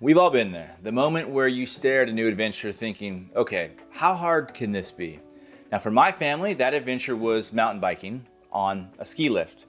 We've all been there. The moment where you stare at a new adventure thinking, okay, how hard can this be? Now for my family, that adventure was mountain biking on a ski lift.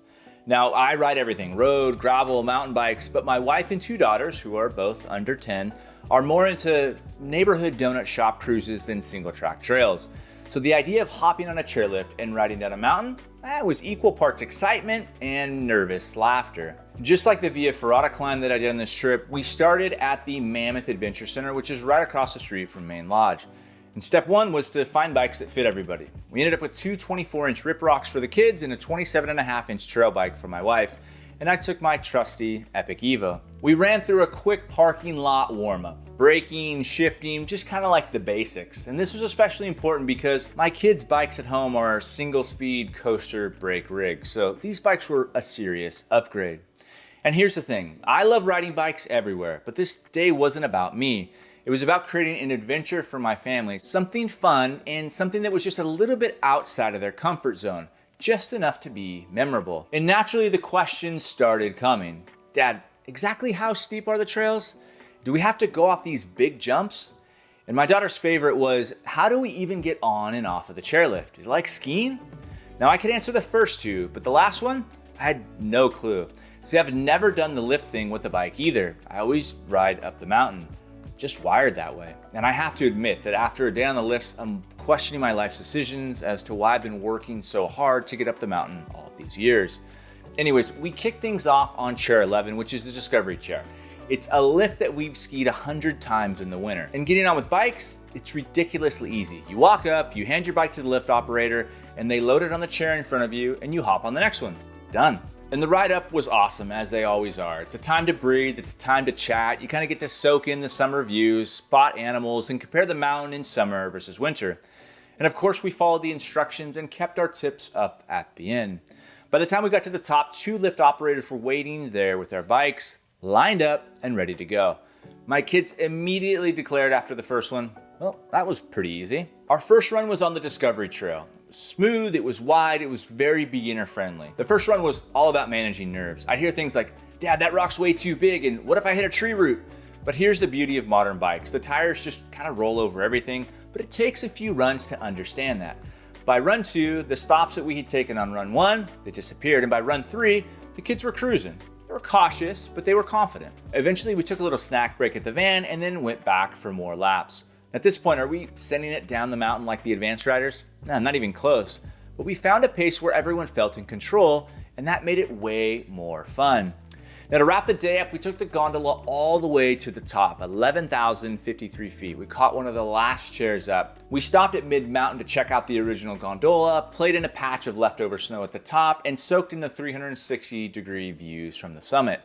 Now I ride everything, road, gravel, mountain bikes, but my wife and two daughters, who are both under 10, are more into neighborhood donut shop cruises than single track trails. So the idea of hopping on a chairlift and riding down a mountain, was equal parts excitement and nervous laughter. Just like the Via Ferrata climb that I did on this trip, we started at the Mammoth Adventure Center, which is right across the street from Main Lodge. And step one was to find bikes that fit everybody. We ended up with two 24-inch Rip Rocks for the kids and a 27.5-inch trail bike for my wife. And I took my trusty Epic Evo. We ran through a quick parking lot warm-up. Braking, shifting, just kind of like the basics. And this was especially important because my kids' bikes at home are single-speed coaster brake rigs. So these bikes were a serious upgrade. And here's the thing, I love riding bikes everywhere, but this day wasn't about me. It was about creating an adventure for my family, something fun and something that was just a little bit outside of their comfort zone, just enough to be memorable. And naturally the questions started coming. Dad, exactly how steep are the trails? Do we have to go off these big jumps? And my daughter's favorite was, how do we even get on and off of the chairlift? Is it like skiing? Now I could answer the first two, but the last one, I had no clue. See, I've never done the lift thing with the bike either. I always ride up the mountain, just wired that way. And I have to admit that after a day on the lifts, I'm questioning my life's decisions as to why I've been working so hard to get up the mountain all of these years. Anyways, we kick things off on chair 11, which is the Discovery chair. It's a lift that we've skied 100 times in the winter. And getting on with bikes, it's ridiculously easy. You walk up, you hand your bike to the lift operator, and they load it on the chair in front of you, and you hop on the next one. Done. And the ride up was awesome, as they always are. It's a time to breathe, it's a time to chat. You kind of get to soak in the summer views, spot animals, and compare the mountain in summer versus winter. And of course, we followed the instructions and kept our tips up at the end. By the time we got to the top, two lift operators were waiting there with their bikes, lined up and ready to go. My kids immediately declared after the first one, well, that was pretty easy. Our first run was on the Discovery Trail. It was smooth, it was wide, it was very beginner friendly. The first run was all about managing nerves. I'd hear things like, Dad, that rock's way too big, and what if I hit a tree root? But here's the beauty of modern bikes. The tires just kind of roll over everything, but it takes a few runs to understand that. By run 2, the stops that we had taken on run 1, they disappeared, and by run 3, the kids were cruising. They were cautious, but they were confident. Eventually, we took a little snack break at the van and then went back for more laps. At this point, are we sending it down the mountain like the advanced riders? No, not even close. But we found a pace where everyone felt in control, and that made it way more fun. Now to wrap the day up, we took the gondola all the way to the top, 11,053 feet. We caught one of the last chairs up. We stopped at mid-mountain to check out the original gondola, played in a patch of leftover snow at the top, and soaked in the 360-degree views from the summit.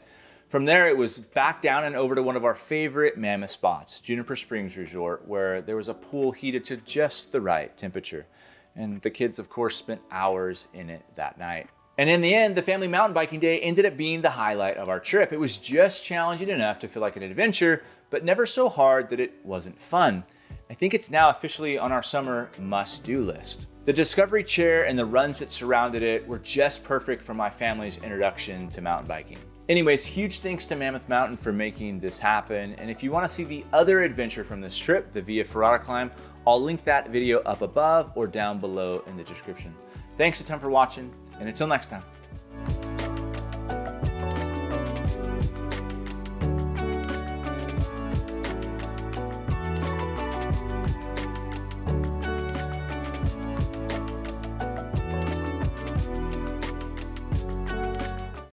From there, it was back down and over to one of our favorite Mammoth spots, Juniper Springs Resort, where there was a pool heated to just the right temperature. And the kids, of course, spent hours in it that night. And in the end, the family mountain biking day ended up being the highlight of our trip. It was just challenging enough to feel like an adventure, but never so hard that it wasn't fun. I think it's now officially on our summer must-do list. The Discovery chair and the runs that surrounded it were just perfect for my family's introduction to mountain biking. Anyways, huge thanks to Mammoth Mountain for making this happen. And if you want to see the other adventure from this trip, the Via Ferrata climb, I'll link that video up above or down below in the description. Thanks a ton for watching, and until next time.